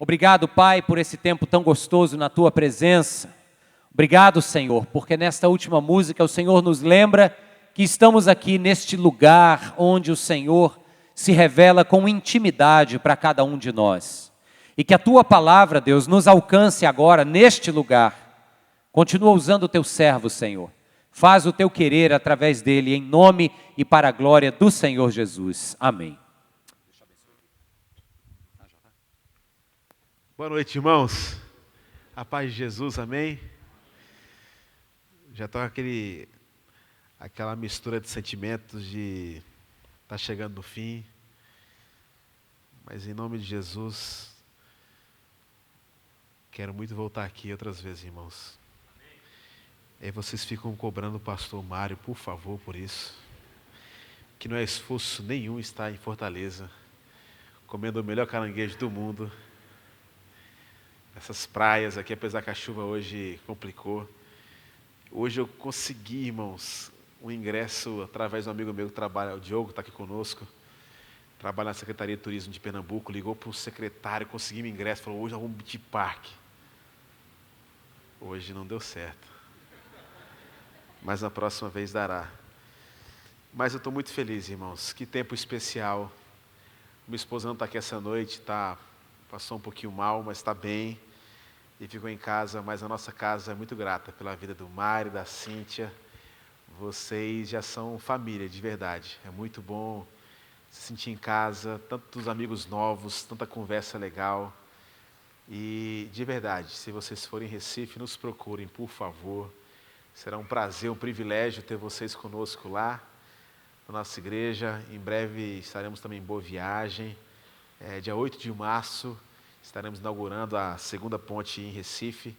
Obrigado, Pai, por esse tempo tão gostoso na Tua presença. Obrigado, Senhor, porque nesta última música o Senhor nos lembra que estamos aqui neste lugar onde o Senhor se revela com intimidade para cada um de nós. E que a Tua palavra, Deus, nos alcance agora neste lugar. Continua usando o Teu servo, Senhor. Faz o Teu querer através dele, em nome e para a glória do Senhor Jesus. Amém. Boa noite, irmãos. A paz de Jesus, amém? Já está aquela mistura de sentimentos de estar chegando no fim. Mas em nome de Jesus, quero muito voltar aqui outras vezes, irmãos. E aí vocês ficam cobrando o pastor Mário, por favor, por isso. Que não é esforço nenhum estar em Fortaleza, comendo o melhor caranguejo do mundo. Essas praias aqui, apesar que a chuva hoje complicou. Hoje eu consegui, irmãos, um ingresso através de um amigo meu que trabalha, o Diogo, está aqui conosco. Trabalha na Secretaria de Turismo de Pernambuco, ligou para o secretário, consegui um ingresso, falou, hoje é um beach park. Hoje não deu certo. Mas na próxima vez dará. Mas eu estou muito feliz, irmãos. Que tempo especial. Minha esposa não está aqui essa noite, passou um pouquinho mal, mas está bem. E ficou em casa, mas a nossa casa é muito grata pela vida do Mário, da Cíntia. Vocês já são família, de verdade. É muito bom se sentir em casa, tantos amigos novos, tanta conversa legal. E, de verdade, se vocês forem em Recife, nos procurem, por favor. Será um prazer, um privilégio ter vocês conosco lá, na nossa igreja. Em breve estaremos também em Boa Viagem. Dia 8 de março, estaremos inaugurando a segunda ponte em Recife.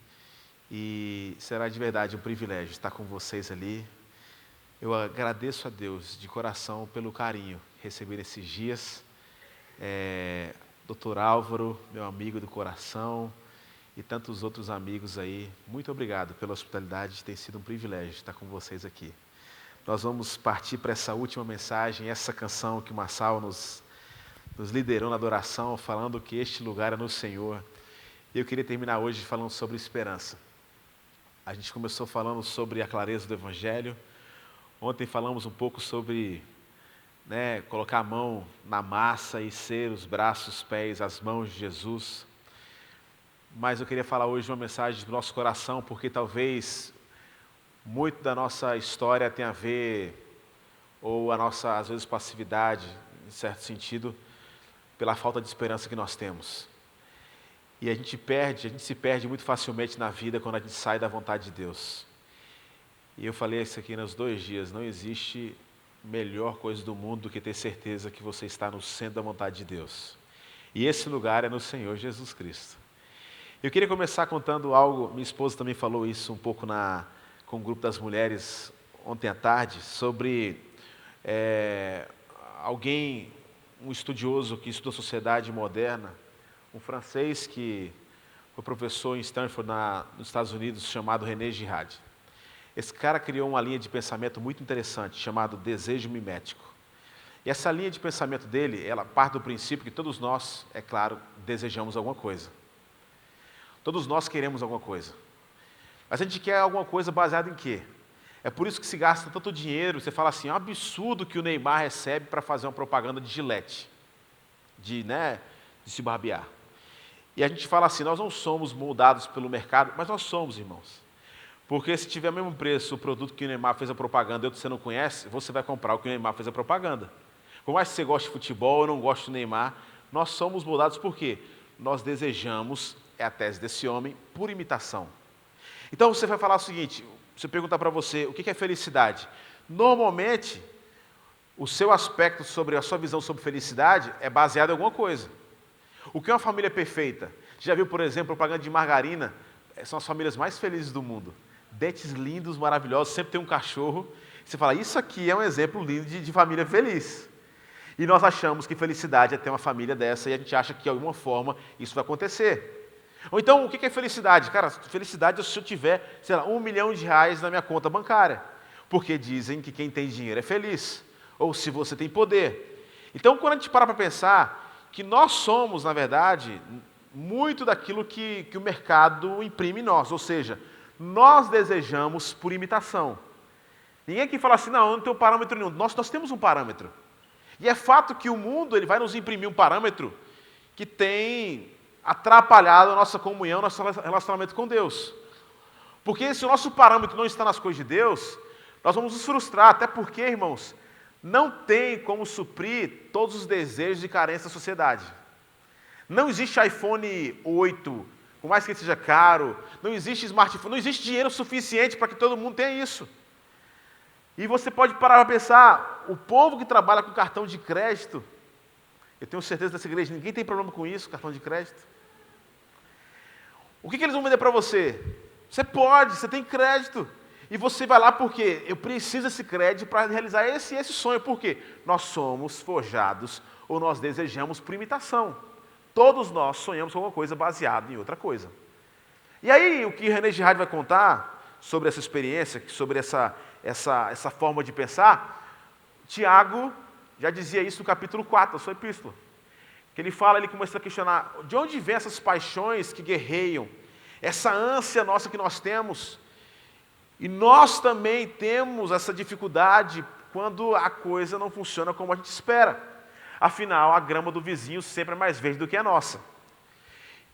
E será de verdade um privilégio estar com vocês ali. Eu agradeço a Deus de coração pelo carinho receber esses dias. Dr. Álvaro, meu amigo do coração, e tantos outros amigos aí, muito obrigado pela hospitalidade, tem sido um privilégio estar com vocês aqui. Nós vamos partir para essa última mensagem, essa canção que o Marçal nos liderou na adoração, falando que este lugar é no Senhor. E eu queria terminar hoje falando sobre esperança. A gente começou falando sobre a clareza do Evangelho. Ontem falamos um pouco sobre colocar a mão na massa e ser os braços, os pés, as mãos de Jesus. Mas eu queria falar hoje uma mensagem do nosso coração, porque talvez muito da nossa história tenha a ver, ou a nossa, às vezes, passividade, em certo sentido, pela falta de esperança que nós temos. E a gente se perde muito facilmente na vida quando a gente sai da vontade de Deus. E eu falei isso aqui nos 2 dias, não existe melhor coisa do mundo do que ter certeza que você está no centro da vontade de Deus. E esse lugar é no Senhor Jesus Cristo. Eu queria começar contando algo, minha esposa também falou isso um pouco com o grupo das mulheres ontem à tarde, sobre um estudioso que estuda a sociedade moderna, um francês que foi professor em Stanford, nos Estados Unidos, chamado René Girard. Esse cara criou uma linha de pensamento muito interessante, chamado desejo mimético. E essa linha de pensamento dele, ela parte do princípio que todos nós, é claro, desejamos alguma coisa. Todos nós queremos alguma coisa. Mas a gente quer alguma coisa baseada em quê? É por isso que se gasta tanto dinheiro. Você fala assim, é um absurdo que o Neymar recebe para fazer uma propaganda de Gillette, de se barbear. E a gente fala assim, nós não somos moldados pelo mercado, mas nós somos, irmãos. Porque se tiver o mesmo preço o produto que o Neymar fez a propaganda e outro que você não conhece, você vai comprar o que o Neymar fez a propaganda. Por mais que você goste de futebol ou não goste do Neymar, nós somos moldados por quê? Nós desejamos, é a tese desse homem, por imitação. Então você vai falar o seguinte, se eu perguntar para você, o que é felicidade? Normalmente, o seu aspecto sobre a sua visão sobre felicidade é baseado em alguma coisa. O que é uma família perfeita? Já viu, por exemplo, propaganda de margarina? São as famílias mais felizes do mundo. Dentes lindos, maravilhosos, sempre tem um cachorro. Você fala, isso aqui é um exemplo lindo de família feliz. E nós achamos que felicidade é ter uma família dessa e a gente acha que de alguma forma isso vai acontecer. Ou então, o que é felicidade? Cara, felicidade é se eu tiver, sei lá, R$1 milhão na minha conta bancária. Porque dizem que quem tem dinheiro é feliz. Ou se você tem poder. Então, quando a gente para pensar que nós somos, na verdade, muito daquilo que o mercado imprime em nós, ou seja, nós desejamos por imitação. Ninguém aqui fala assim, não, eu não tenho parâmetro nenhum. Nós temos um parâmetro. E é fato que o mundo ele vai nos imprimir um parâmetro que tem atrapalhado a nossa comunhão, nosso relacionamento com Deus. Porque se o nosso parâmetro não está nas coisas de Deus, nós vamos nos frustrar, até porque, irmãos, não tem como suprir todos os desejos e carências da sociedade. Não existe iPhone 8, por mais que ele seja caro, não existe smartphone, não existe dinheiro suficiente para que todo mundo tenha isso. E você pode parar para pensar, o povo que trabalha com cartão de crédito, eu tenho certeza dessa igreja, ninguém tem problema com isso, cartão de crédito. O que eles vão vender para você? Você pode, você tem crédito. E você vai lá porque eu preciso desse crédito para realizar esse sonho. Por quê? Nós somos forjados ou nós desejamos por imitação. Todos nós sonhamos com alguma coisa baseada em outra coisa. E aí, o que René Girard vai contar sobre essa experiência, sobre essa forma de pensar, Tiago já dizia isso no capítulo 4 da sua epístola. Que ele começa a questionar de onde vêm essas paixões que guerreiam, essa ânsia nossa que nós temos. E nós também temos essa dificuldade quando a coisa não funciona como a gente espera. Afinal, a grama do vizinho sempre é mais verde do que a nossa.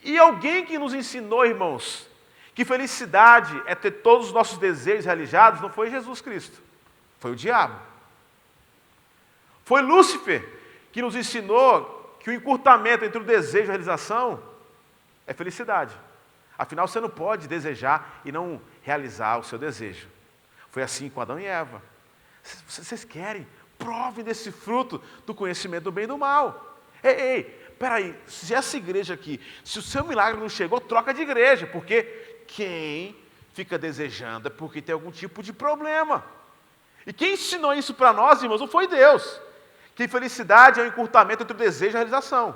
E alguém que nos ensinou, irmãos, que felicidade é ter todos os nossos desejos realizados, não foi Jesus Cristo, foi o diabo. Foi Lúcifer que nos ensinou que o encurtamento entre o desejo e a realização é felicidade. Afinal, você não pode desejar e não realizar o seu desejo. Foi assim com Adão e Eva. Vocês querem? Provem desse fruto do conhecimento do bem e do mal. Ei, peraí, se essa igreja aqui, se o seu milagre não chegou, troca de igreja, porque quem fica desejando é porque tem algum tipo de problema. E quem ensinou isso para nós, irmãos, não foi Deus. Que felicidade é o encurtamento entre o desejo e a realização.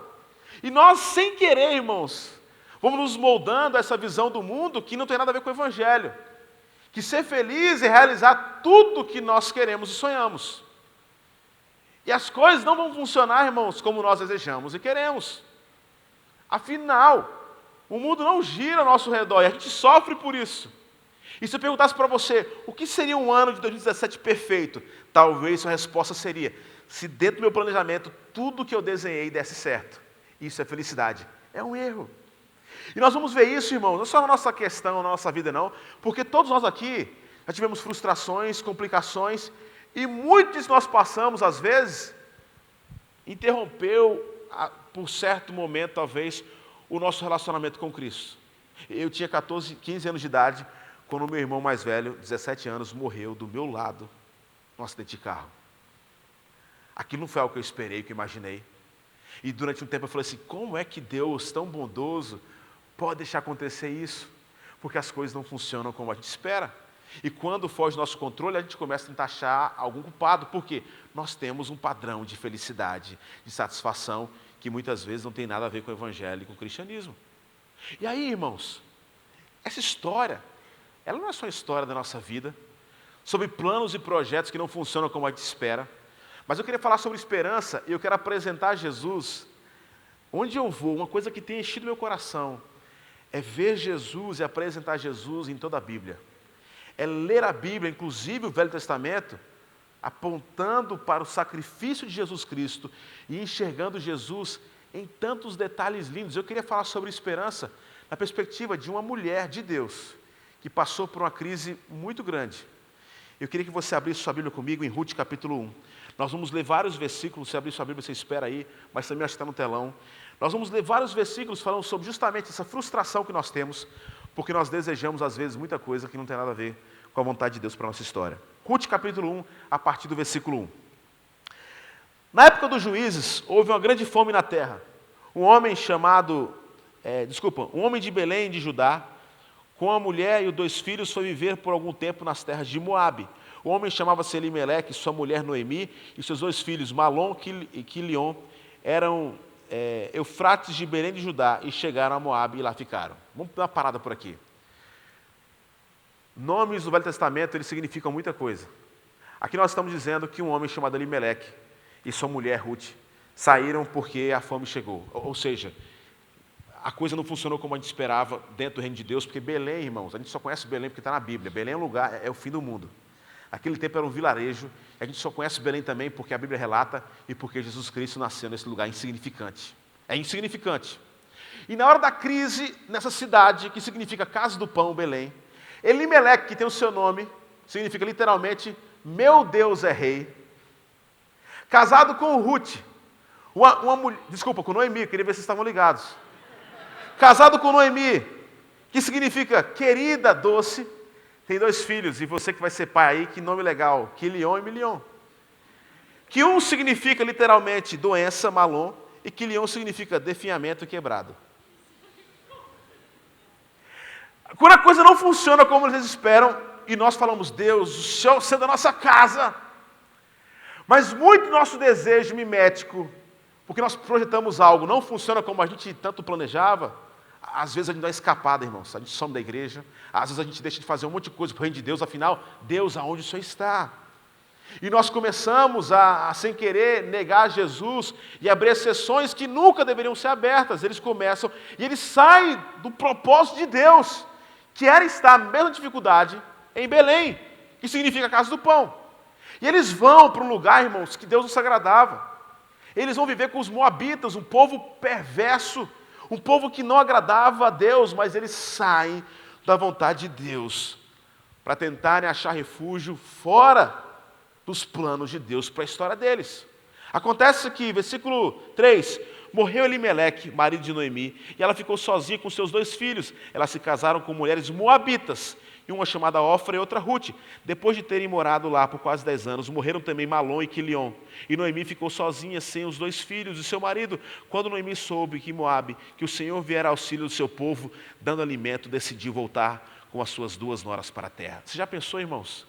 E nós, sem querer, irmãos, vamos nos moldando a essa visão do mundo que não tem nada a ver com o Evangelho. Que ser feliz é realizar tudo que nós queremos e sonhamos. E as coisas não vão funcionar, irmãos, como nós desejamos e queremos. Afinal, o mundo não gira ao nosso redor e a gente sofre por isso. E se eu perguntasse para você, o que seria um ano de 2017 perfeito? Talvez sua resposta seria, se dentro do meu planejamento tudo que eu desenhei desse certo. Isso é felicidade. É um erro. E nós vamos ver isso, irmãos, não só na nossa questão, na nossa vida não, porque todos nós aqui já tivemos frustrações, complicações, e muitos nós passamos, às vezes, interrompeu, por certo momento, talvez, o nosso relacionamento com Cristo. Eu tinha 15 anos de idade, quando o meu irmão mais velho, 17 anos, morreu do meu lado, num acidente de carro. Aquilo não foi algo que eu esperei, que eu imaginei. E durante um tempo eu falei assim, como é que Deus, tão bondoso, pode deixar acontecer isso? Porque as coisas não funcionam como a gente espera. E quando foge do nosso controle, a gente começa a tentar achar algum culpado. Por quê? Nós temos um padrão de felicidade, de satisfação, que muitas vezes não tem nada a ver com o Evangelho e com o cristianismo. E aí, irmãos, essa história, ela não é só a história da nossa vida, sobre planos e projetos que não funcionam como a gente espera, mas eu queria falar sobre esperança e eu quero apresentar Jesus. Onde eu vou, uma coisa que tem enchido meu coração, é ver Jesus e apresentar Jesus em toda a Bíblia. É ler a Bíblia, inclusive o Velho Testamento, apontando para o sacrifício de Jesus Cristo e enxergando Jesus em tantos detalhes lindos. Eu queria falar sobre esperança na perspectiva de uma mulher de Deus que passou por uma crise muito grande. Eu queria que você abrisse sua Bíblia comigo em Ruth capítulo 1. Nós vamos ler vários versículos, se abrir sua Bíblia você espera aí, mas também acho que está no telão. Nós vamos ler vários versículos falando sobre justamente essa frustração que nós temos, porque nós desejamos às vezes muita coisa que não tem nada a ver com a vontade de Deus para a nossa história. Ruth capítulo 1, a partir do versículo 1. Na época dos juízes, houve uma grande fome na terra. Um homem de Belém de Judá, com a mulher e os 2 filhos, foi viver por algum tempo nas terras de Moabe. O homem chamava-se Elimeleque, sua mulher Noemi, e seus 2 filhos, Malom e Quilion, eram Eufrates de Belém de Judá, e chegaram a Moabe e lá ficaram. Vamos dar uma parada por aqui. Nomes do Velho Testamento, eles significam muita coisa. Aqui nós estamos dizendo que um homem chamado Elimeleque e sua mulher Ruth saíram porque a fome chegou. Ou seja, a coisa não funcionou como a gente esperava dentro do reino de Deus, porque Belém, irmãos, a gente só conhece Belém porque está na Bíblia. Belém é um lugar, é o fim do mundo. Aquele tempo era um vilarejo, e a gente só conhece Belém também porque a Bíblia relata e porque Jesus Cristo nasceu nesse lugar insignificante. É insignificante. E na hora da crise, nessa cidade, que significa Casa do Pão, Belém, Elimeleque, que tem o seu nome, significa literalmente, meu Deus é rei, casado com Ruth, com Noemi, queria ver se vocês estavam ligados. Casado com Noemi, que significa querida, doce, tem 2 filhos, e você que vai ser pai aí, que nome legal, Quilion e Milion. Que um significa literalmente doença, Malom, e Quilion significa definhamento quebrado. Quando a coisa não funciona como eles esperam, e nós falamos, Deus, o Senhor é da nossa casa. Mas muito nosso desejo mimético, porque nós projetamos algo, não funciona como a gente tanto planejava, às vezes a gente dá uma escapada, irmãos, a gente some da igreja, às vezes a gente deixa de fazer um monte de coisa para o reino de Deus, afinal, Deus, aonde o Senhor está? E nós começamos sem querer, negar Jesus e abrir exceções que nunca deveriam ser abertas. Eles começam e eles saem do propósito de Deus, que era estar na mesma dificuldade em Belém, que significa a casa do pão. E eles vão para um lugar, irmãos, que Deus nos agradava. Eles vão viver com os moabitas, um povo perverso, um povo que não agradava a Deus, mas eles saem da vontade de Deus para tentarem achar refúgio fora dos planos de Deus para a história deles. Acontece que, versículo 3, morreu Elimeleque, marido de Noemi, e ela ficou sozinha com seus 2 filhos. Elas se casaram com mulheres moabitas, e uma chamada Ofra e outra Ruth. Depois de terem morado lá por quase 10 anos, morreram também Malom e Quilion. E Noemi ficou sozinha, sem os 2 filhos de seu marido. Quando Noemi soube que Moabe, que o Senhor viera ao auxílio do seu povo, dando alimento, decidiu voltar com as suas 2 noras para a terra. Você já pensou, irmãos?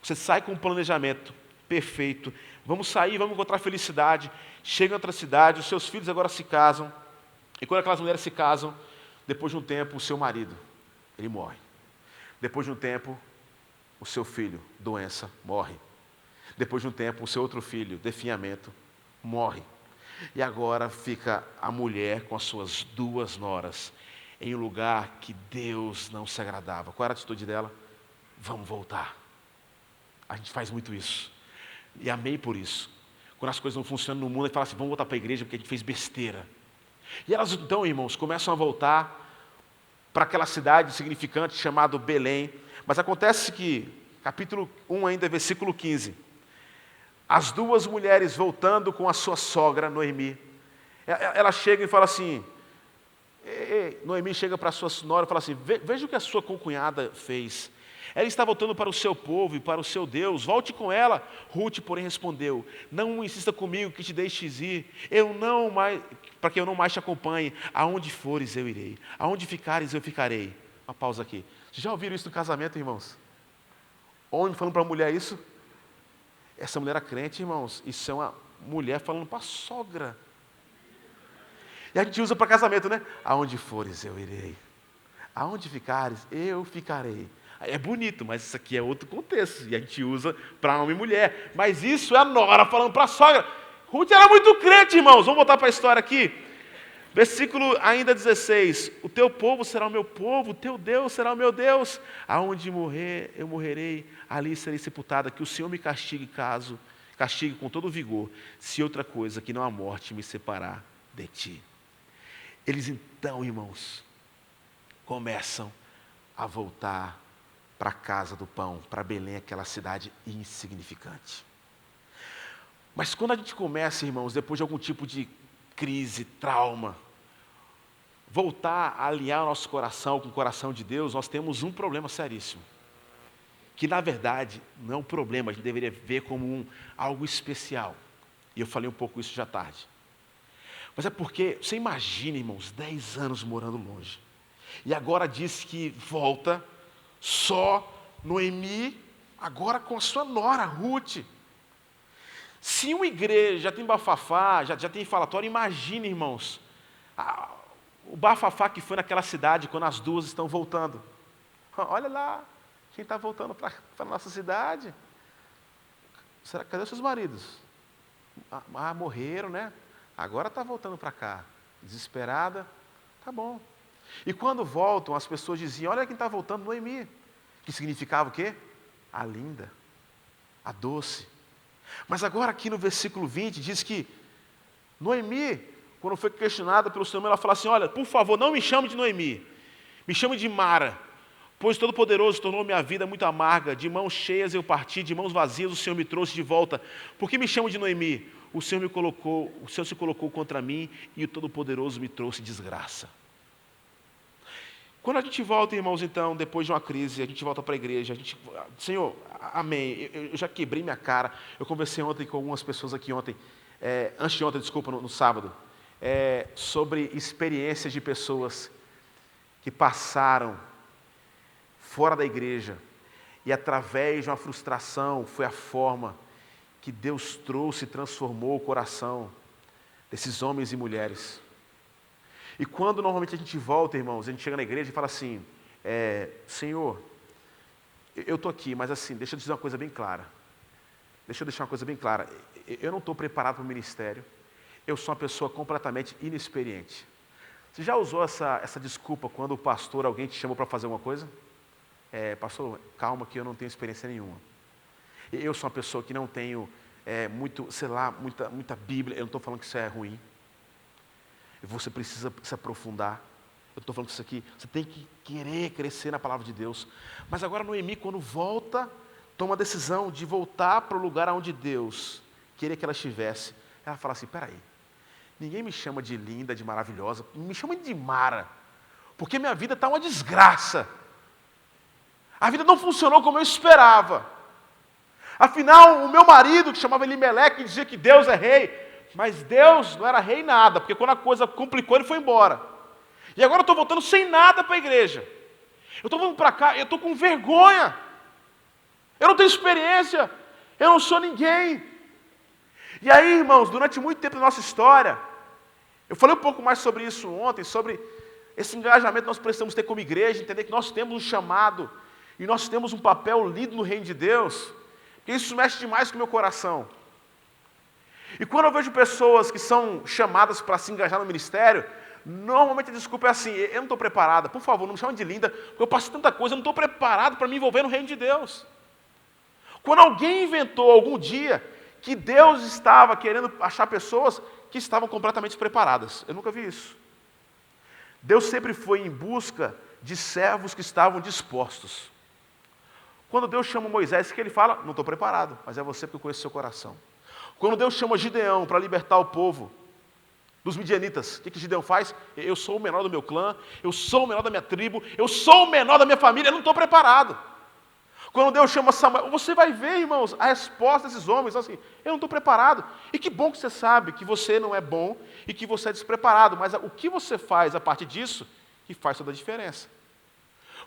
Você sai com um planejamento perfeito, vamos sair, vamos encontrar felicidade, chega em outra cidade, os seus filhos agora se casam, e quando aquelas mulheres se casam, depois de um tempo, o seu marido, ele morre. Depois de um tempo, o seu filho, doença, morre. Depois de um tempo, o seu outro filho, definhamento, morre. E agora fica a mulher com as suas 2 noras, em um lugar que Deus não se agradava. Qual era a atitude dela? Vamos voltar. A gente faz muito isso. E amei por isso. Quando as coisas não funcionam no mundo, a gente fala assim, vamos voltar para a igreja porque a gente fez besteira. E elas então, irmãos, começam a voltar para aquela cidade significante chamada Belém. Mas acontece que, capítulo 1 ainda, versículo 15, as 2 mulheres voltando com a sua sogra, Noemi, ela chega e fala assim, Noemi chega para a sua nora e fala assim, veja o que a sua concunhada fez. Ela está voltando para o seu povo e para o seu Deus, volte com ela. Ruth, porém, respondeu, não insista comigo que te deixes ir, para que eu não mais te acompanhe, aonde fores eu irei, aonde ficares eu ficarei. Uma pausa aqui. Vocês já ouviram isso no casamento, irmãos? Homem falando para a mulher isso? Essa mulher era crente, irmãos, isso é uma mulher falando para a sogra. E a gente usa para casamento, né? Aonde fores eu irei, aonde ficares eu ficarei. É bonito, mas isso aqui é outro contexto, e a gente usa para homem e mulher. Mas isso é a nora falando para a sogra. Ruth era muito crente, irmãos. Vamos voltar para a história aqui. Versículo ainda 16. O teu povo será o meu povo, o teu Deus será o meu Deus. Aonde morrer, eu morrerei, ali serei sepultada. Que o Senhor me castigue com todo vigor, se outra coisa que não a morte me separar de ti. Eles então, irmãos, começam a voltar para a casa do pão, para Belém, aquela cidade insignificante. Mas quando a gente começa, irmãos, depois de algum tipo de crise, trauma, voltar a alinhar o nosso coração com o coração de Deus, nós temos um problema seríssimo. Que na verdade não é um problema, a gente deveria ver como algo especial. E eu falei um pouco isso já tarde. Mas é porque, você imagina, irmãos, 10 anos morando longe. E agora diz que volta só Noemi, agora com a sua nora, Ruth. Se uma igreja já tem bafafá, já tem falatório, imagine, irmãos, o bafafá que foi naquela cidade quando as 2 estão voltando. Olha lá, quem está voltando para a nossa cidade? Cadê seus maridos? Morreram, né? Agora está voltando para cá, desesperada, Tá bom. E quando voltam, as pessoas diziam, olha quem está voltando, Noemi. Que significava o quê? A linda, a doce. Mas agora aqui no versículo 20 diz que Noemi, quando foi questionada pelo Senhor, ela fala assim, olha, por favor, não me chame de Noemi, me chame de Mara, pois Todo-Poderoso tornou minha vida muito amarga, de mãos cheias eu parti, de mãos vazias o Senhor me trouxe de volta. Por que me chamo de Noemi? O Senhor se colocou contra mim e o Todo-Poderoso me trouxe desgraça. Quando a gente volta, irmãos, então, depois de uma crise, a gente volta para a igreja, Senhor, amém, eu já quebrei minha cara. Eu conversei ontem com algumas pessoas aqui antes de ontem, desculpa, no sábado, sobre experiências de pessoas que passaram fora da igreja e através de uma frustração foi a forma que Deus trouxe e transformou o coração desses homens e mulheres. E quando normalmente a gente volta, irmãos, a gente chega na igreja e fala assim, Senhor, eu estou aqui, mas assim, deixa eu dizer uma coisa bem clara. Deixa eu deixar uma coisa bem clara. Eu não estou preparado para o ministério. Eu sou uma pessoa completamente inexperiente. Você já usou essa desculpa quando o pastor, alguém te chamou para fazer alguma coisa? Pastor, calma que eu não tenho experiência nenhuma. Eu sou uma pessoa que não tenho muita Bíblia. Eu não estou falando que isso é ruim. Você precisa se aprofundar. Eu estou falando que isso aqui, você tem que querer crescer na palavra de Deus. Mas agora Noemi, quando volta, toma a decisão de voltar para o lugar onde Deus queria que ela estivesse. Ela fala assim, peraí, ninguém me chama de linda, de maravilhosa, me chama de Mara, porque minha vida está uma desgraça. A vida não funcionou como eu esperava. Afinal, o meu marido, que chamava Elimeleque, dizia que Deus é rei, mas Deus não era rei nada, porque quando a coisa complicou, ele foi embora. E agora eu estou voltando sem nada para a igreja. Eu estou voltando para cá, eu estou com vergonha. Eu não tenho experiência, eu não sou ninguém. E aí, irmãos, durante muito tempo da nossa história, eu falei um pouco mais sobre isso ontem, sobre esse engajamento que nós precisamos ter como igreja, entender que nós temos um chamado, e nós temos um papel lido no reino de Deus, porque isso mexe demais com o meu coração. E quando eu vejo pessoas que são chamadas para se engajar no ministério, normalmente a desculpa é assim, eu não estou preparada, por favor, não me chame de linda, porque eu passo tanta coisa, eu não estou preparado para me envolver no reino de Deus. Quando alguém inventou algum dia que Deus estava querendo achar pessoas que estavam completamente preparadas, eu nunca vi isso. Deus sempre foi em busca de servos que estavam dispostos. Quando Deus chama Moisés, o que ele fala? Não estou preparado, mas é você porque eu conheço seu coração. Quando Deus chama Gideão para libertar o povo dos midianitas, o que Gideão faz? Eu sou o menor do meu clã, eu sou o menor da minha tribo, eu sou o menor da minha família, eu não estou preparado. Quando Deus chama Samuel, você vai ver, irmãos, a resposta desses homens, assim, eu não estou preparado. E que bom que você sabe que você não é bom e que você é despreparado, mas o que você faz a partir disso, que faz toda a diferença.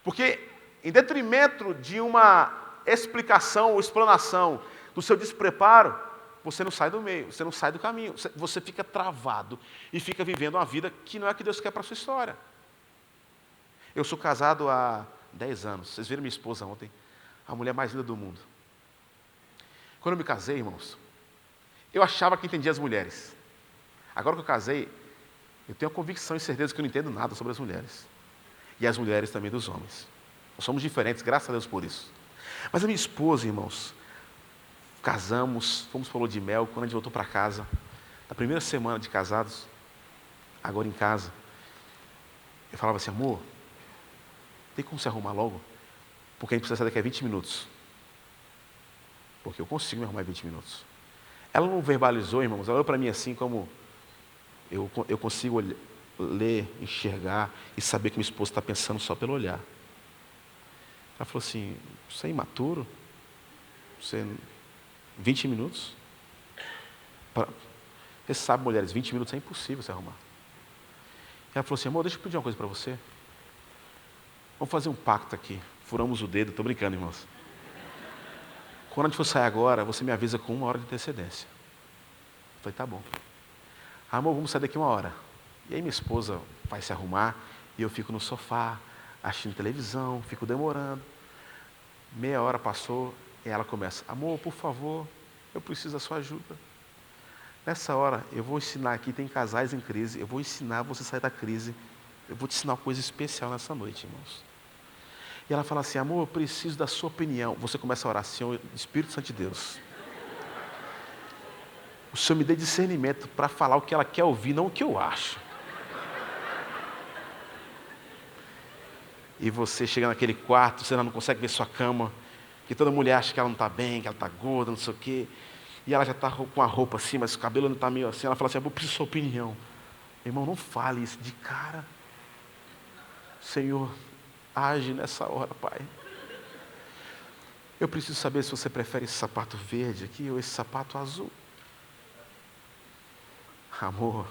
Porque, em detrimento de uma explicação ou explanação do seu despreparo, você não sai do meio, você não sai do caminho, você fica travado e fica vivendo uma vida que não é a que Deus quer para a sua história. Eu sou casado há 10 anos, vocês viram minha esposa ontem, a mulher mais linda do mundo. Quando eu me casei, irmãos, eu achava que entendia as mulheres. Agora que eu casei, eu tenho a convicção e certeza que eu não entendo nada sobre as mulheres. E as mulheres também dos homens. Nós somos diferentes, graças a Deus por isso. Mas a minha esposa, irmãos, casamos, fomos para o lua de mel, quando a gente voltou para casa, na primeira semana de casados, agora em casa, eu falava assim, amor, tem como se arrumar logo? Porque a gente precisa sair daqui a 20 minutos. Porque eu consigo me arrumar em 20 minutos. Ela não verbalizou, irmãos, ela olhou para mim assim como eu consigo ler, enxergar e saber que minha esposa está pensando só pelo olhar. Ela falou assim, você é imaturo? Você... 20 minutos? Você sabe, mulheres, 20 minutos é impossível se arrumar. Ela falou assim, amor, deixa eu pedir uma coisa para você. Vamos fazer um pacto aqui. Furamos o dedo, estou brincando, irmãos. Quando a gente for sair agora, você me avisa com 1 hora de antecedência. Eu falei, tá bom. Amor, vamos sair daqui 1 hora. E aí minha esposa vai se arrumar e eu fico no sofá, assistindo televisão, fico demorando. Meia hora passou e ela começa, amor, por favor, eu preciso da sua ajuda. Nessa hora, eu vou ensinar aqui, tem casais em crise, eu vou ensinar você a sair da crise. eu vou te ensinar uma coisa especial nessa noite, irmãos. E ela fala assim, amor, eu preciso da sua opinião. Você começa a orar, Senhor, Espírito Santo de Deus. O Senhor me dê discernimento para falar o que ela quer ouvir, não o que eu acho. E você chega naquele quarto, você não consegue ver sua cama, que toda mulher acha que ela não está bem, que ela está gorda, não sei o quê. E ela já está com a roupa assim, mas o cabelo não está meio assim. Ela fala assim, eu preciso da sua opinião. Irmão, não fale isso de cara. Senhor, age nessa hora, Pai. Eu preciso saber se você prefere esse sapato verde aqui ou esse sapato azul. Amor,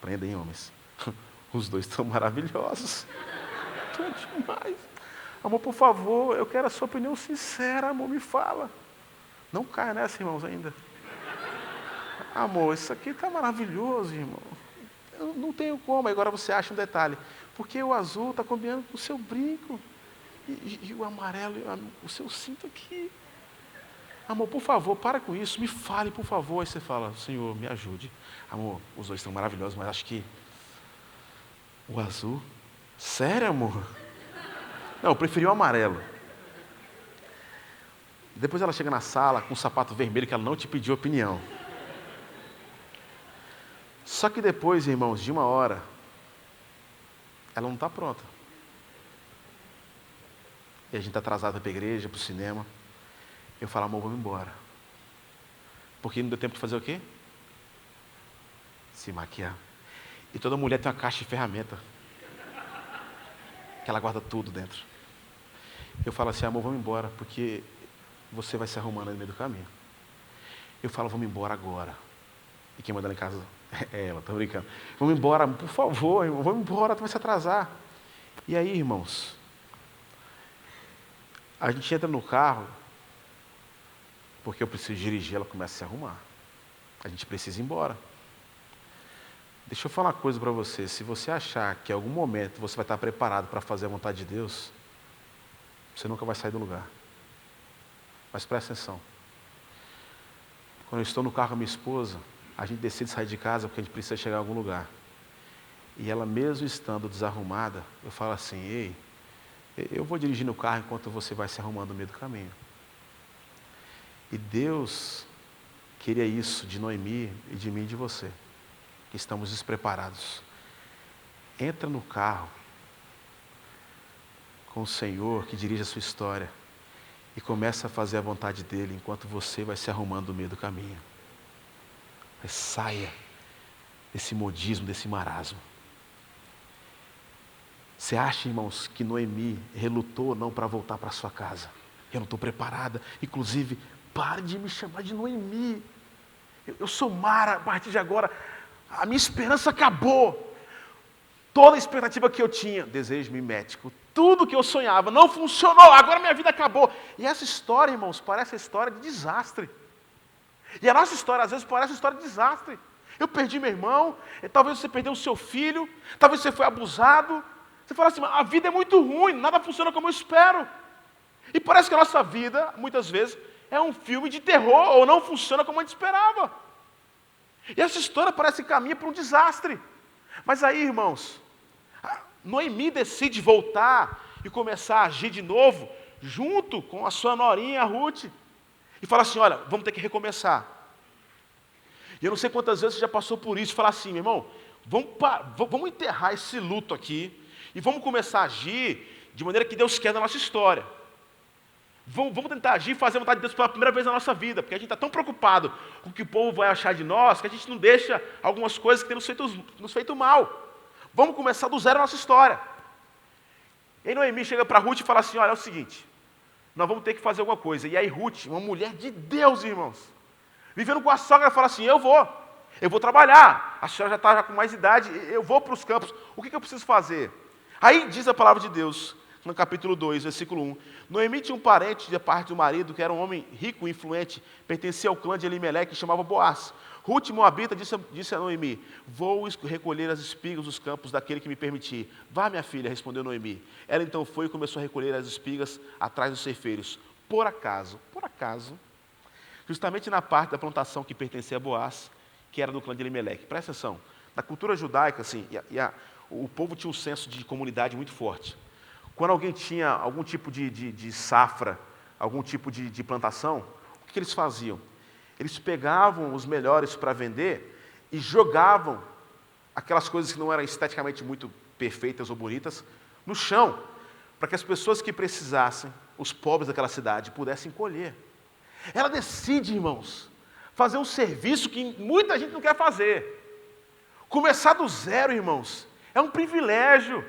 prendem homens. Os dois estão maravilhosos. Estão demais. Amor, por favor, eu quero a sua opinião sincera, amor, me fala. Não caia nessa, irmãos, ainda. Amor, isso aqui está maravilhoso, irmão. Eu não tenho como. Agora você acha um detalhe. Porque o azul está combinando com o seu brinco. E o amarelo, o seu cinto aqui. Amor, por favor, para com isso. Me fale, por favor. Aí você fala, Senhor, me ajude. Amor, os dois estão maravilhosos, mas acho que o azul... Sério, amor? Não, eu preferi o amarelo. Depois ela chega na sala com um sapato vermelho que ela não te pediu opinião. Só que depois, irmãos, de uma hora, ela não está pronta. E a gente está atrasado para a igreja, para o cinema. Eu falo, amor, vamos embora. Porque não deu tempo de fazer o quê? Se maquiar. E toda mulher tem uma caixa de ferramenta. Que ela guarda tudo dentro. Eu falo assim, amor, vamos embora, porque você vai se arrumando no meio do caminho. Eu falo, vamos embora agora. E quem manda lá em casa é ela, tô brincando. Vamos embora, por favor, irmão, vamos embora, tu vai se atrasar. E aí, irmãos, a gente entra no carro, porque eu preciso dirigir, ela começa a se arrumar. A gente precisa ir embora. Deixa eu falar uma coisa para você. Se você achar que em algum momento você vai estar preparado para fazer a vontade de Deus, você nunca vai sair do lugar. Mas presta atenção. Quando eu estou no carro com a minha esposa, a gente decide sair de casa porque a gente precisa chegar a algum lugar. E ela mesmo estando desarrumada, eu falo assim, ei, eu vou dirigir no carro enquanto você vai se arrumando no meio do caminho. E Deus queria isso de Noemi e de mim e de você. Que estamos despreparados. Entra no carro com o Senhor que dirige a sua história e começa a fazer a vontade dEle enquanto você vai se arrumando no meio do caminho. Mas saia desse modismo, desse marasmo. Você acha, irmãos, que Noemi relutou ou não para voltar para sua casa? Eu não estou preparada. Inclusive, pare de me chamar de Noemi. Eu sou Mara a partir de agora. A minha esperança acabou. Toda a expectativa que eu tinha, desejo mimético, tudo que eu sonhava, não funcionou, agora minha vida acabou. E essa história, irmãos, parece a história de desastre. E a nossa história, às vezes, parece a história de desastre. Eu perdi meu irmão, talvez você perdeu o seu filho, talvez você foi abusado. Você fala assim, a vida é muito ruim, nada funciona como eu espero. E parece que a nossa vida, muitas vezes, é um filme de terror, ou não funciona como a gente esperava. E essa história parece que caminha para um desastre. Mas aí, irmãos, Noemi decide voltar e começar a agir de novo, junto com a sua norinha, a Ruth. E fala assim, olha, vamos ter que recomeçar. E eu não sei quantas vezes você já passou por isso. Fala assim, meu irmão, vamos enterrar esse luto aqui e vamos começar a agir de maneira que Deus quer na nossa história. Vamos tentar agir e fazer a vontade de Deus pela primeira vez na nossa vida, porque a gente está tão preocupado com o que o povo vai achar de nós, que a gente não deixa algumas coisas que têm nos feito mal. Vamos começar do zero a nossa história. E aí Noemi chega para Ruth e fala assim, olha, é o seguinte, nós vamos ter que fazer alguma coisa. E aí Ruth, uma mulher de Deus, irmãos, vivendo com a sogra, fala assim, eu vou trabalhar, a senhora já está com mais idade, eu vou para os campos, o que eu preciso fazer? Aí diz a palavra de Deus, no capítulo 2, versículo 1. Noemi tinha um parente da parte do marido, que era um homem rico e influente, pertencia ao clã de Elimeleque, que chamava Boaz. Ruth, moabita, disse a Noemi, vou recolher as espigas dos campos daquele que me permitir. Vá, minha filha, respondeu Noemi. Ela então foi e começou a recolher as espigas atrás dos ceifeiros. Por acaso, justamente na parte da plantação que pertencia a Boaz, que era do clã de Elimeleque. Presta atenção, na cultura judaica, assim, o povo tinha um senso de comunidade muito forte. Quando alguém tinha algum tipo de safra, algum tipo de plantação, o que eles faziam? Eles pegavam os melhores para vender e jogavam aquelas coisas que não eram esteticamente muito perfeitas ou bonitas no chão, para que as pessoas que precisassem, os pobres daquela cidade, pudessem colher. Ela decide, irmãos, fazer um serviço que muita gente não quer fazer. Começar do zero, irmãos, é um privilégio.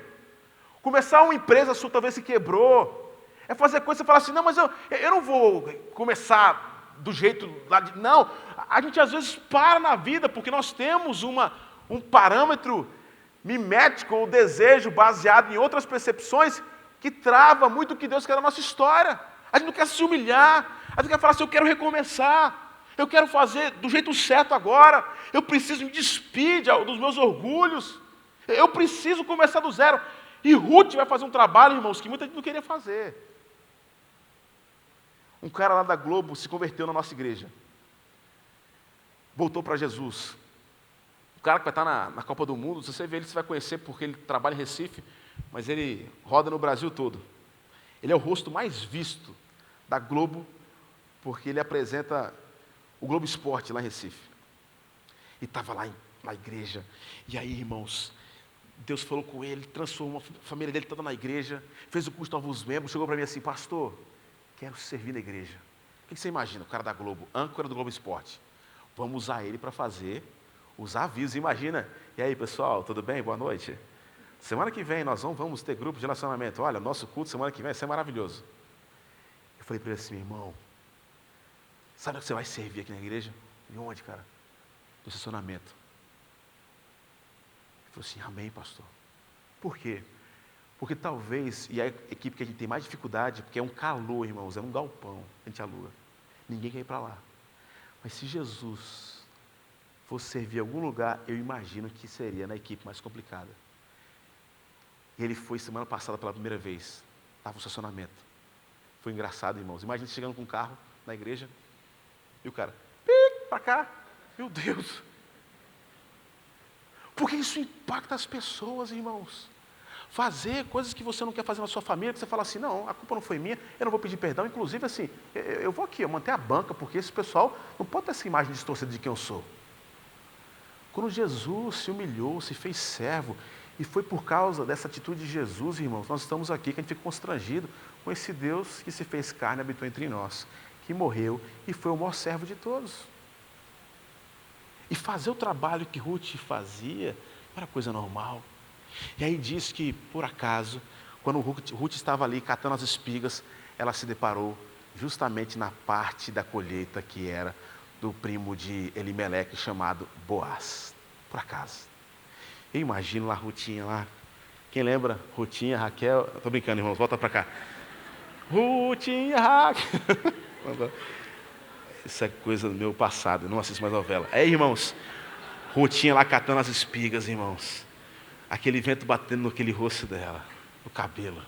Começar uma empresa sua talvez se quebrou, é fazer coisa que você fala assim, não, mas eu não vou começar do jeito lá de... Não, a gente às vezes para na vida, porque nós temos um parâmetro mimético, ou desejo baseado em outras percepções, que trava muito o que Deus quer na nossa história. A gente não quer se humilhar, a gente quer falar assim, eu quero recomeçar, eu quero fazer do jeito certo agora, eu preciso me despir dos meus orgulhos, eu preciso começar do zero. E Ruth vai fazer um trabalho, irmãos, que muita gente não queria fazer. Um cara lá da Globo se converteu na nossa igreja. Voltou para Jesus. O cara que vai estar na Copa do Mundo, se você ver ele, você vai conhecer porque ele trabalha em Recife, mas ele roda no Brasil todo. Ele é o rosto mais visto da Globo, porque ele apresenta o Globo Esporte lá em Recife. E estava lá na igreja. E aí, irmãos, Deus falou com ele, transformou a família dele toda na igreja, fez o curso de novos membros, chegou para mim assim, pastor, quero servir na igreja. O que você imagina? O cara da Globo, âncora do Globo Esporte. Vamos usar ele para fazer os avisos, imagina. E aí, pessoal, tudo bem? Boa noite. Semana que vem nós vamos ter grupo de relacionamento. Olha, nosso culto semana que vem vai ser maravilhoso. Eu falei para ele assim, irmão, sabe o que você vai servir aqui na igreja? E onde, cara? No estacionamento. Ele falou assim, amém, pastor. Por quê? Porque talvez, e a equipe que a gente tem mais dificuldade, porque é um calor, irmãos, é um galpão, a gente aluga. Ninguém quer ir para lá. Mas se Jesus fosse servir em algum lugar, eu imagino que seria na equipe mais complicada. E ele foi semana passada pela primeira vez. Estava no estacionamento. Foi engraçado, irmãos. Imagina chegando com um carro na igreja, e o cara, para cá. Meu Deus. Porque isso impacta as pessoas, irmãos. Fazer coisas que você não quer fazer na sua família, que você fala assim, não, a culpa não foi minha, eu não vou pedir perdão. Inclusive, assim, eu vou aqui, eu manter a banca, porque esse pessoal não pode ter essa imagem distorcida de quem eu sou. Quando Jesus se humilhou, se fez servo, e foi por causa dessa atitude de Jesus, irmãos, nós estamos aqui, que a gente fica constrangido com esse Deus que se fez carne e habitou entre nós, que morreu e foi o maior servo de todos. E fazer o trabalho que Ruth fazia não era coisa normal. E aí diz que, por acaso, quando Ruth estava ali catando as espigas, ela se deparou justamente na parte da colheita que era do primo de Elimeleque, chamado Boaz. Por acaso. Eu imagino lá, Rutinha lá. Quem lembra? Rutinha, Raquel. Estou brincando, irmãos, volta para cá. Rutinha, Raquel. Isso é coisa do meu passado, eu não assisto mais novela. É, irmãos, Rutinha lá catando as espigas, irmãos. Aquele vento batendo naquele rosto dela, no cabelo.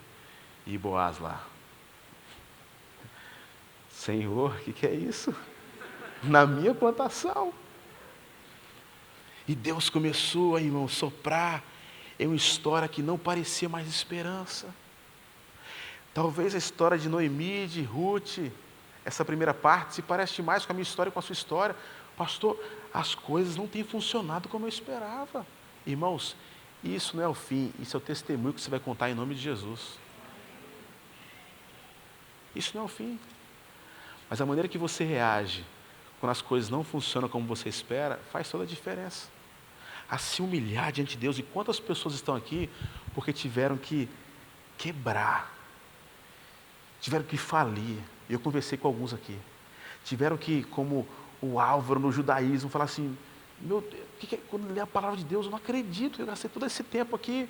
E Boaz lá. Senhor, o que é isso? Na minha plantação. E Deus começou, irmão, soprar em uma história que não parecia mais esperança. Talvez a história de Noemi, de Ruth, essa primeira parte, se parece mais com a minha história e com a sua história. Pastor, as coisas não têm funcionado como eu esperava. Irmãos, isso não é o fim, isso é o testemunho que você vai contar em nome de Jesus. Isso não é o fim. Mas a maneira que você reage quando as coisas não funcionam como você espera, faz toda a diferença. A se humilhar diante de Deus. E quantas pessoas estão aqui porque tiveram que quebrar, tiveram que falir. Eu conversei com alguns aqui. Tiveram que, como o Álvaro no judaísmo, falar assim, meu Deus, quando lê a palavra de Deus, eu não acredito, eu gastei todo esse tempo aqui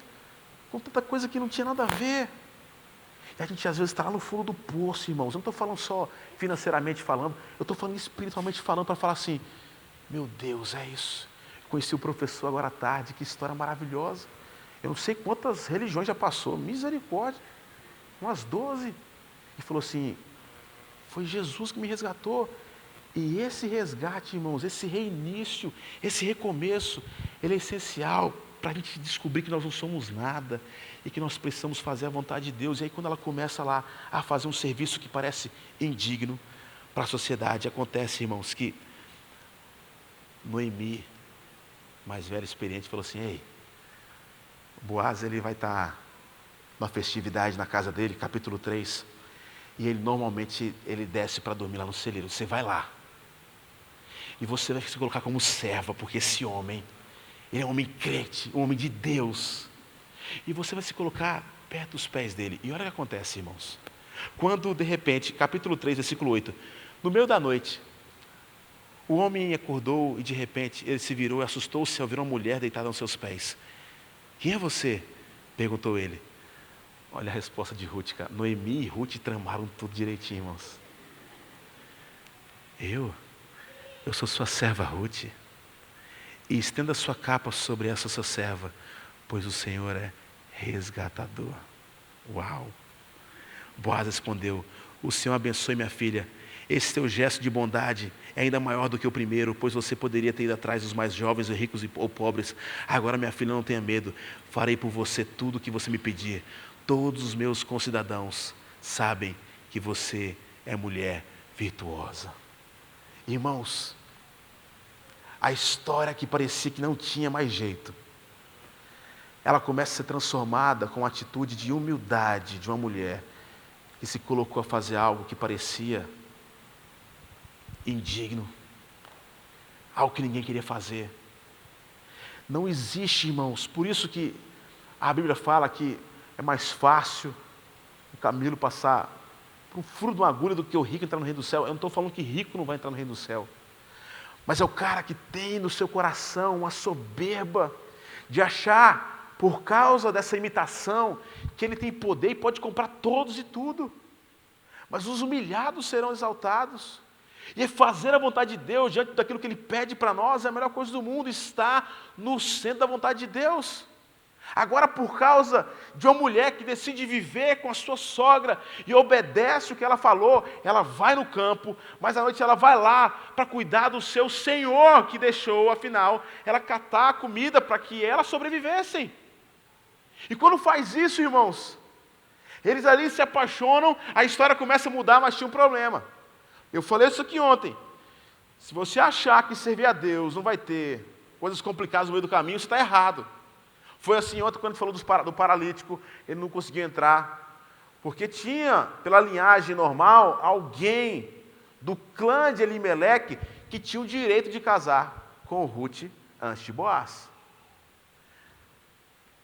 com tanta coisa que não tinha nada a ver. E a gente às vezes está lá no fundo do poço, irmãos. Eu não estou falando só financeiramente falando, eu estou falando espiritualmente falando para falar assim, meu Deus, é isso. Conheci o professor agora à tarde, que história maravilhosa. Eu não sei quantas religiões já passou, misericórdia, umas 12. E falou assim, foi Jesus que me resgatou. E esse resgate, irmãos, esse reinício, esse recomeço, ele é essencial para a gente descobrir que nós não somos nada e que nós precisamos fazer a vontade de Deus. E aí quando ela começa lá a fazer um serviço que parece indigno para a sociedade, acontece, irmãos, que Noemi, mais velha, experiente, falou assim: ei, Boaz, ele vai estar numa festividade na casa dele, capítulo 3, e ele normalmente ele desce para dormir lá no celeiro. Você vai lá e você vai se colocar como serva, porque esse homem, ele é um homem crente, um homem de Deus, e você vai se colocar perto dos pés dele. E olha o que acontece, irmãos, quando de repente, capítulo 3, versículo 8, no meio da noite, o homem acordou e de repente ele se virou e assustou-se ao ver uma mulher deitada aos seus pés. Quem é você? Perguntou ele. Olha a resposta de Ruth, cara. Noemi e Ruth tramaram tudo direitinho, irmãos. Eu sou sua serva Ruth, e estenda sua capa sobre essa sua serva, pois o Senhor é resgatador. Uau! Boaz respondeu: o Senhor abençoe minha filha. Esse teu gesto de bondade é ainda maior do que o primeiro, pois você poderia ter ido atrás dos mais jovens, ou ricos ou pobres. Agora, minha filha, não tenha medo. Farei por você tudo o que você me pedir. Todos os meus concidadãos sabem que você é mulher virtuosa. Irmãos, a história que parecia que não tinha mais jeito, ela começa a ser transformada com a atitude de humildade de uma mulher que se colocou a fazer algo que parecia indigno, algo que ninguém queria fazer. Não existe, irmãos, por isso que a Bíblia fala que é mais fácil o camelo passar por um furo de uma agulha do que o rico entrar no reino do céu. Eu não estou falando que rico não vai entrar no reino do céu, mas é o cara que tem no seu coração uma soberba de achar, por causa dessa imitação, que ele tem poder e pode comprar todos e tudo. Mas os humilhados serão exaltados. E fazer a vontade de Deus diante daquilo que Ele pede para nós é a melhor coisa do mundo, está no centro da vontade de Deus. Agora, por causa de uma mulher que decide viver com a sua sogra e obedece o que ela falou, ela vai no campo, mas à noite ela vai lá para cuidar do seu senhor que deixou, afinal, ela catar a comida para que elas sobrevivessem. E quando faz isso, irmãos, eles ali se apaixonam, a história começa a mudar, mas tinha um problema. Eu falei isso aqui ontem. Se você achar que servir a Deus não vai ter coisas complicadas no meio do caminho, você está errado. Foi assim ontem quando falou do paralítico, ele não conseguiu entrar, porque tinha, pela linhagem normal, alguém do clã de Elimeleque que tinha o direito de casar com Ruth antes de Boaz.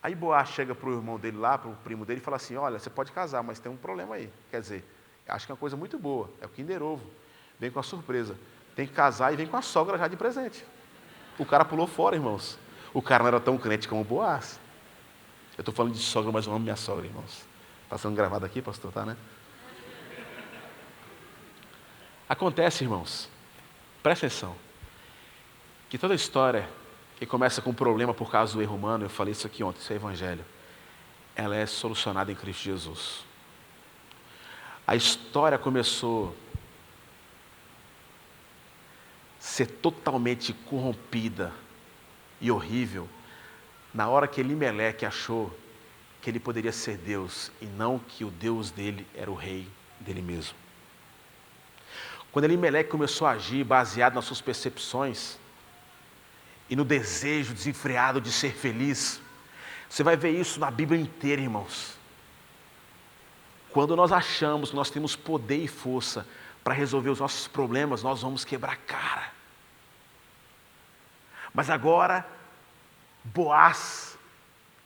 Aí Boaz chega para o irmão dele lá, para o primo dele, e fala assim: olha, você pode casar, mas tem um problema aí. Quer dizer, acho que é uma coisa muito boa, é o Kinder Ovo. Vem com a surpresa. Tem que casar e vem com a sogra já de presente. O cara pulou fora, irmãos. O cara não era tão crente como Boaz. Eu estou falando de sogra, mas eu amo minha sogra, irmãos. Está sendo gravado aqui, pastor? Tá, né? Acontece, irmãos, presta atenção, que toda história que começa com um problema por causa do erro humano, eu falei isso aqui ontem, isso é evangelho, ela é solucionada em Cristo Jesus. A história começou a ser totalmente corrompida e horrível na hora que Elimeleque achou que ele poderia ser Deus e não que o Deus dele era o rei dele mesmo. Quando Elimeleque começou a agir baseado nas suas percepções e no desejo desenfreado de ser feliz, você vai ver isso na Bíblia inteira, irmãos. Quando nós achamos que nós temos poder e força para resolver os nossos problemas, nós vamos quebrar a cara. Mas agora, Boaz,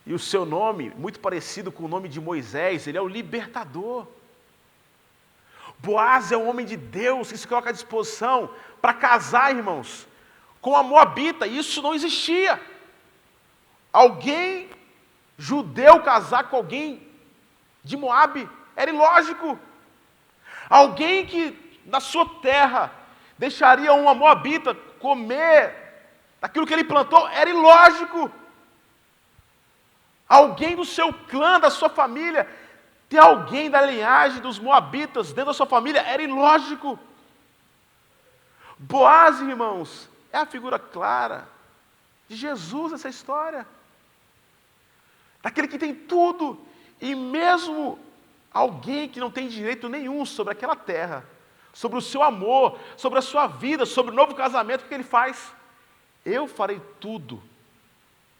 e o seu nome, muito parecido com o nome de Moisés, ele é o libertador. Boaz é um homem de Deus que se coloca à disposição para casar, irmãos, com a Moabita. Isso não existia. Alguém judeu casar com alguém de Moabe era ilógico. Alguém que na sua terra deixaria uma Moabita comer daquilo que ele plantou era ilógico. Alguém do seu clã, da sua família, ter alguém da linhagem dos Moabitas dentro da sua família era ilógico. Boaz, irmãos, é a figura clara de Jesus nessa história. daquele que tem tudo, e mesmo alguém que não tem direito nenhum sobre aquela terra, sobre o seu amor, sobre a sua vida, sobre o novo casamento, o que ele faz? Eu farei tudo,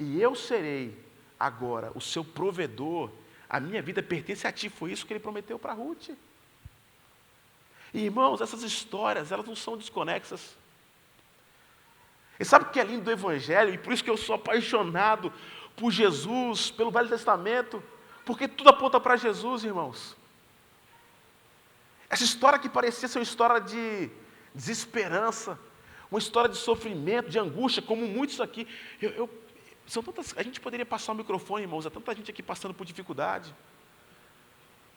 e eu serei agora o seu provedor, a minha vida pertence a ti. Foi isso que ele prometeu para Ruth. E, irmãos, essas histórias, elas não são desconexas. E sabe o que é lindo do Evangelho? E por isso que eu sou apaixonado por Jesus, pelo Velho Testamento, porque tudo aponta para Jesus, irmãos. Essa história que parecia ser uma história de desesperança, uma história de sofrimento, de angústia, como muitos aqui. São tantas, a gente poderia passar o microfone, irmãos, há tanta gente aqui passando por dificuldade.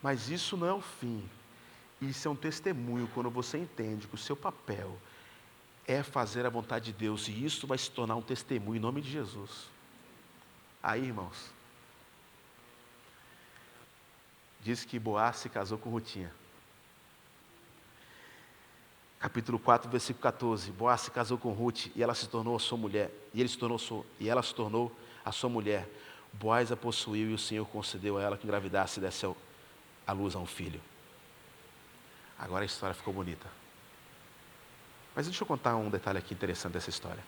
Mas isso não é o fim. Isso é um testemunho quando você entende que o seu papel é fazer a vontade de Deus, e isso vai se tornar um testemunho em nome de Jesus. Aí, irmãos, diz que Boaz se casou com Rutinha. Capítulo 4, versículo 14. Boaz se casou com Ruth e ela se tornou a sua mulher. E ela se tornou a sua mulher. Boaz a possuiu e o Senhor concedeu a ela que engravidasse e desse à luz a um filho. Agora a história ficou bonita. Mas deixa eu contar um detalhe aqui interessante dessa história.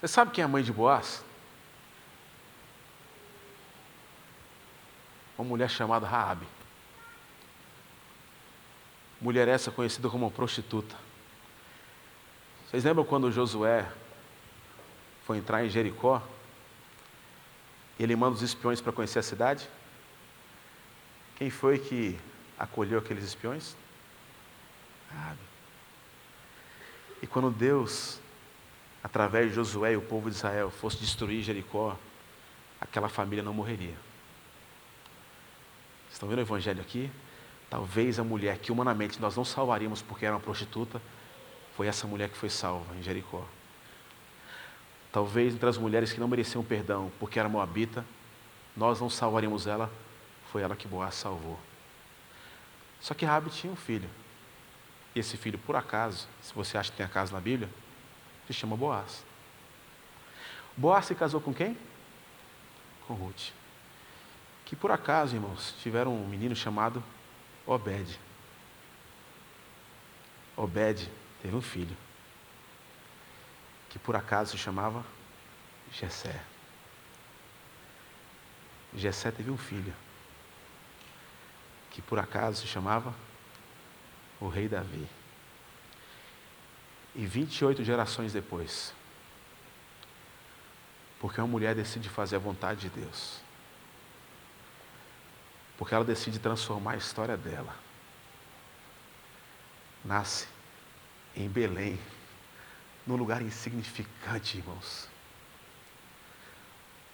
Você sabe quem é a mãe de Boaz? Uma mulher chamada Raabe. Mulher essa conhecida como prostituta. Vocês lembram quando Josué foi entrar em Jericó? Ele manda os espiões para conhecer a cidade? Quem foi que acolheu aqueles espiões? Raabe. E quando Deus, através de Josué e o povo de Israel, fosse destruir Jericó, aquela família não morreria. Vocês estão vendo o evangelho aqui? Talvez a mulher que humanamente nós não salvaríamos porque era uma prostituta, foi essa mulher que foi salva em Jericó. Talvez entre as mulheres que não mereciam perdão porque era moabita, nós não salvaríamos ela, foi ela que Boaz salvou. Só que Raabe tinha um filho. E esse filho, por acaso, se você acha que tem acaso na Bíblia, se chama Boaz. Boaz se casou com quem? Com Ruth. Que por acaso, irmãos, tiveram um menino chamado Obed. Obed teve um filho, que por acaso se chamava Jessé. Jessé teve um filho, que por acaso se chamava o rei Davi. E 28 gerações depois, porque uma mulher decide fazer a vontade de Deus, porque ela decide transformar a história dela, nasce em Belém, num lugar insignificante, irmãos,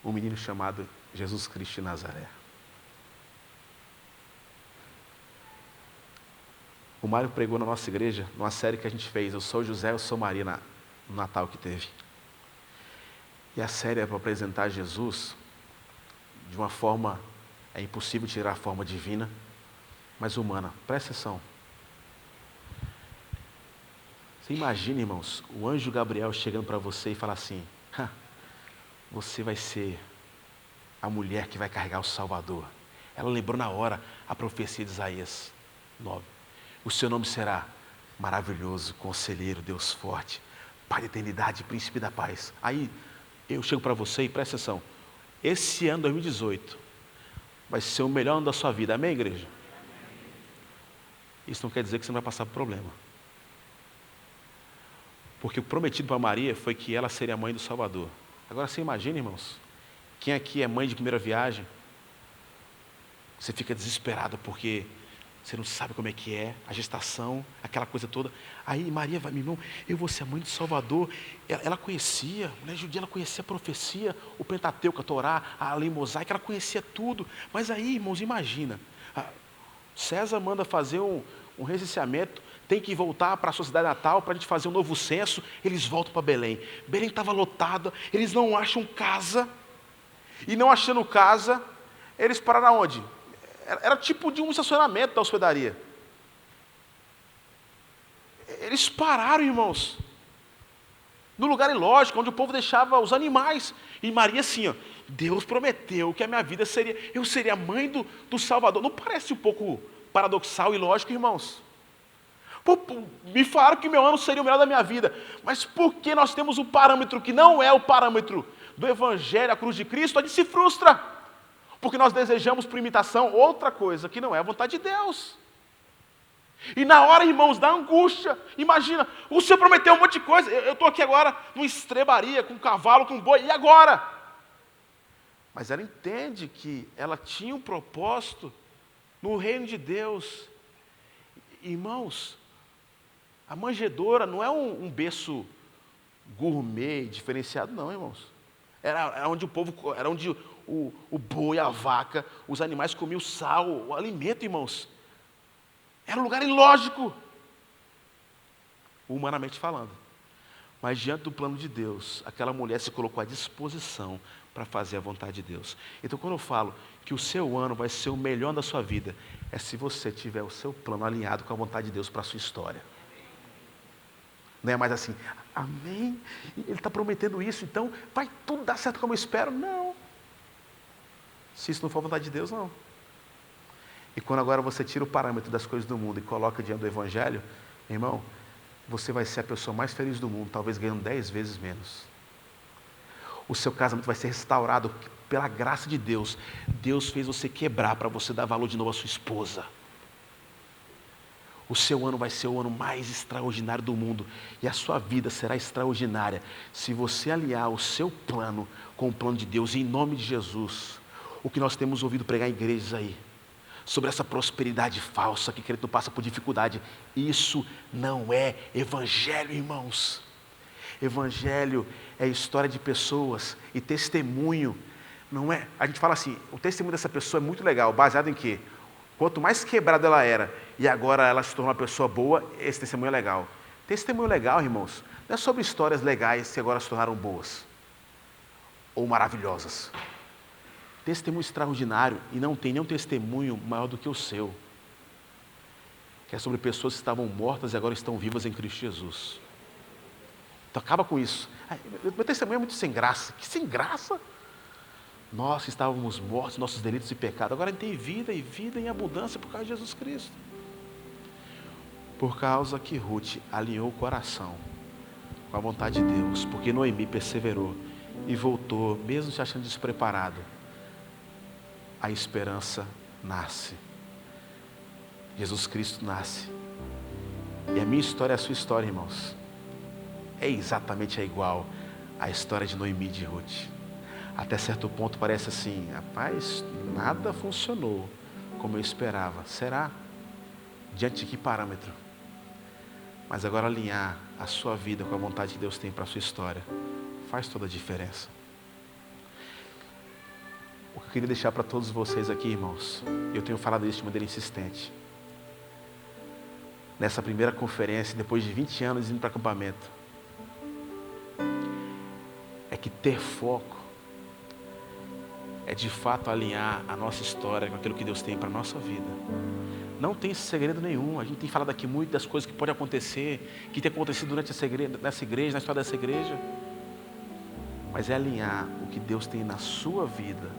um menino chamado Jesus Cristo de Nazaré. O Mário pregou na nossa igreja, numa série que a gente fez, Eu Sou José, Eu Sou Maria, no Natal que teve. E a série é para apresentar Jesus de uma forma, é impossível tirar a forma divina, mas humana. Presta atenção. Você imagina, irmãos, o anjo Gabriel chegando para você e falar assim: você vai ser a mulher que vai carregar o Salvador. Ela lembrou na hora a profecia de Isaías 9. O seu nome será Maravilhoso, Conselheiro, Deus Forte, Pai da Eternidade, Príncipe da Paz. Aí eu chego para você e presta atenção. Esse ano 2018 vai ser o melhor ano da sua vida. Amém, igreja? Isso não quer dizer que você não vai passar por problema. Porque o prometido para Maria foi que ela seria a mãe do Salvador. Agora você imagina, irmãos, quem aqui é mãe de primeira viagem? Você fica desesperado porque você não sabe como é que é, a gestação, aquela coisa toda. Aí Maria vai, meu irmão, eu vou ser a mãe do Salvador. Ela conhecia, a mulher judia, ela conhecia a profecia, o Pentateuco, a Torá, a lei mosaica, ela conhecia tudo. Mas aí, irmãos, imagina, César manda fazer um recenseamento, tem que voltar para a sua cidade natal para a gente fazer um novo censo. Eles voltam para Belém. Belém estava lotada, eles não acham casa. E não achando casa, eles pararam onde? Era tipo de um estacionamento da hospedaria. Eles pararam, irmãos. no lugar ilógico, onde o povo deixava os animais. E Maria assim, ó, Deus prometeu que a minha vida seria, eu seria a mãe do Salvador. Não parece um pouco paradoxal e ilógico, irmãos? Me falaram que meu ano seria o melhor da minha vida, mas por que nós temos um parâmetro que não é o parâmetro do Evangelho, a cruz de Cristo? A gente se frustra, porque nós desejamos por imitação outra coisa que não é a vontade de Deus. E na hora, irmãos, da angústia, imagina, o Senhor prometeu um monte de coisa, eu estou aqui agora numa estrebaria, com um cavalo, com um boi, e agora? Mas ela entende que ela tinha um propósito no reino de Deus. Irmãos, a manjedoura não é um berço gourmet, diferenciado, não, irmãos. Era onde o povo, era onde o boi, a vaca, os animais comiam sal, o alimento, irmãos. Era um lugar ilógico, humanamente falando. Mas diante do plano de Deus, aquela mulher se colocou à disposição para fazer a vontade de Deus. Então, quando eu falo que o seu ano vai ser o melhor da sua vida, é se você tiver o seu plano alinhado com a vontade de Deus para a sua história. Não é mais assim, amém, Ele está prometendo isso, então vai tudo dar certo como eu espero. Não. Se isso não for a vontade de Deus, não. E quando agora você tira o parâmetro das coisas do mundo e coloca diante do Evangelho, irmão, você vai ser a pessoa mais feliz do mundo, talvez ganhando 10 vezes menos. O seu casamento vai ser restaurado pela graça de Deus. Deus fez você quebrar para você dar valor de novo à sua esposa. O seu ano vai ser o ano mais extraordinário do mundo. E a sua vida será extraordinária se você alinhar o seu plano com o plano de Deus. E em nome de Jesus, o que nós temos ouvido pregar em igrejas aí, sobre essa prosperidade falsa, que crente não passa por dificuldade, isso não é evangelho, irmãos. Evangelho é história de pessoas e testemunho. Não é? A gente fala assim, o testemunho dessa pessoa é muito legal, baseado em quê? Quanto mais quebrada ela era e agora ela se tornou uma pessoa boa, esse testemunho é legal. Testemunho legal, irmãos, não é sobre histórias legais que agora se tornaram boas ou maravilhosas. Testemunho extraordinário, e não tem nenhum testemunho maior do que o seu, que é sobre pessoas que estavam mortas e agora estão vivas em Cristo Jesus. Então acaba com isso. Meu testemunho é muito sem graça. Que sem graça? Nós estávamos mortos, nossos delitos e pecados, agora a gente tem vida e vida em abundância por causa de Jesus Cristo. Por causa que Ruth alinhou o coração com a vontade de Deus, porque Noemi perseverou e voltou, mesmo se achando despreparado, a esperança nasce. Jesus Cristo nasce. E a minha história é a sua história, irmãos. É exatamente igual à história de Noemi e de Ruth. Até certo ponto parece assim, rapaz, nada funcionou como eu esperava. Será? Diante de que parâmetro? Mas agora alinhar a sua vida com a vontade que Deus tem para a sua história faz toda a diferença. O que eu queria deixar para todos vocês aqui, irmãos, eu tenho falado isso de maneira insistente. Nessa primeira conferência, depois de 20 anos indo para acampamento, é que ter foco é de fato alinhar a nossa história com aquilo que Deus tem para a nossa vida. Não tem segredo nenhum. A gente tem falado aqui muito das coisas que podem acontecer, que tem acontecido durante nessa igreja, na história dessa igreja. Mas é alinhar o que Deus tem na sua vida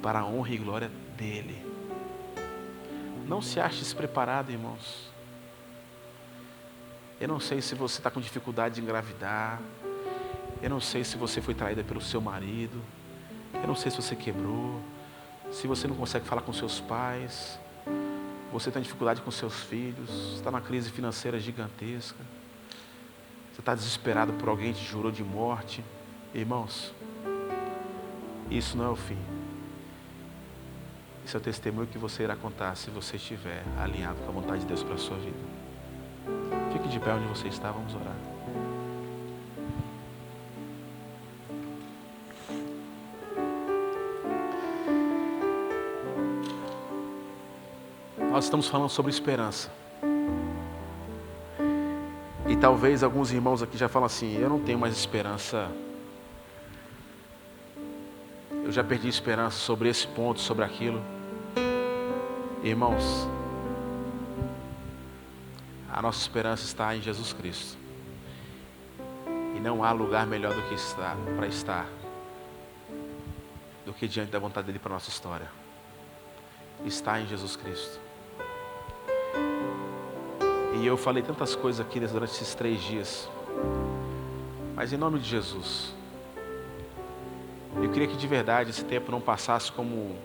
para a honra e glória dEle. Não se ache despreparado, irmãos. Eu não sei se você está com dificuldade de engravidar. Eu não sei se você foi traída pelo seu marido. Eu não sei se você quebrou. Se você não consegue falar com seus pais. Você tem dificuldade com seus filhos. Você está numa crise financeira gigantesca. Você está desesperado por alguém que te jurou de morte. Irmãos, isso não é o fim. Esse é o testemunho que você irá contar se você estiver alinhado com a vontade de Deus para a sua vida. Fique de pé onde você está, vamos orar. Nós estamos falando sobre esperança. E talvez alguns irmãos aqui já falam assim, eu não tenho mais esperança. Eu já perdi esperança sobre esse ponto, sobre aquilo. Irmãos, a nossa esperança está em Jesus Cristo. E não há lugar melhor do que para estar do que diante da vontade dele para a nossa história. Está em Jesus Cristo. E eu falei tantas coisas aqui durante esses 3 dias. Mas em nome de Jesus, eu queria que de verdade esse tempo não passasse como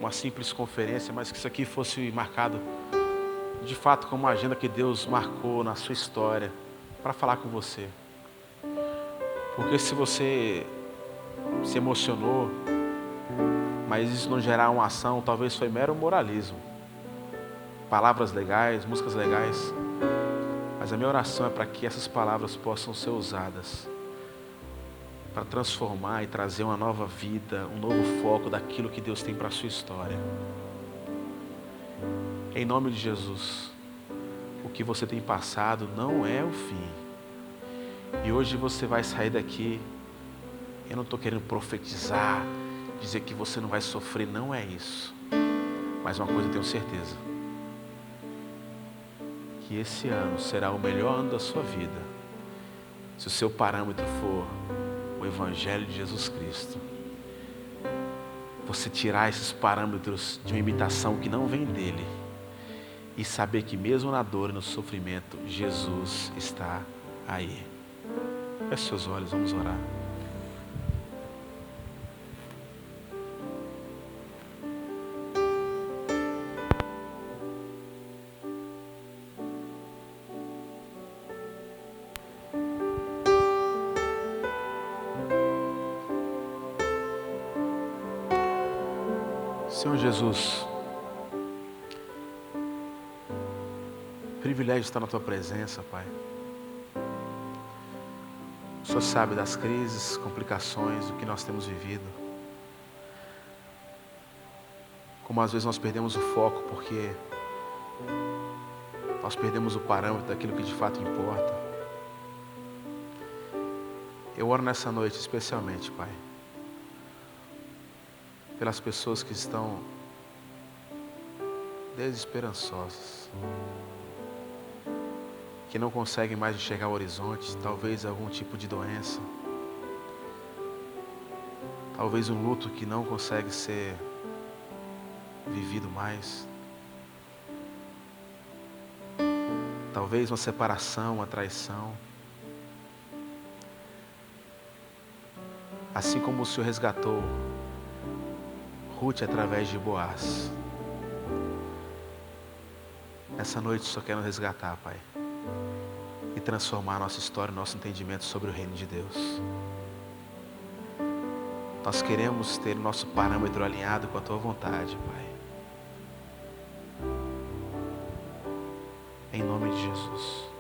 uma simples conferência, mas que isso aqui fosse marcado de fato como uma agenda que Deus marcou na sua história para falar com você. Porque se você se emocionou, mas isso não gerar uma ação, talvez foi mero moralismo. Palavras legais, músicas legais. Mas a minha oração é para que essas palavras possam ser usadas para transformar e trazer uma nova vida, um novo foco daquilo que Deus tem para a sua história. Em nome de Jesus, o que você tem passado não é o fim. E hoje você vai sair daqui, eu não estou querendo profetizar, dizer que você não vai sofrer, não é isso. Mas uma coisa eu tenho certeza, que esse ano será o melhor ano da sua vida, se o seu parâmetro for o Evangelho de Jesus Cristo. Você tirar esses parâmetros de uma imitação que não vem dele e saber que mesmo na dor e no sofrimento, Jesus está aí. Feche seus olhos, vamos orar. Senhor Jesus, privilégio estar na Tua presença, Pai. O Senhor sabe das crises, complicações, do que nós temos vivido. Como às vezes nós perdemos o foco porque nós perdemos o parâmetro daquilo que de fato importa. Eu oro nessa noite especialmente, Pai, pelas pessoas que estão desesperançosas, que não conseguem mais enxergar o horizonte, talvez algum tipo de doença, talvez um luto que não consegue ser vivido mais, talvez uma separação, uma traição. Assim como o Senhor resgatou Ruth através de Boaz, nessa noite o Senhor quer nos resgatar, Pai, e transformar a nossa história, o nosso entendimento sobre o reino de Deus. Nós queremos ter o nosso parâmetro alinhado com a Tua vontade, Pai. Em nome de Jesus.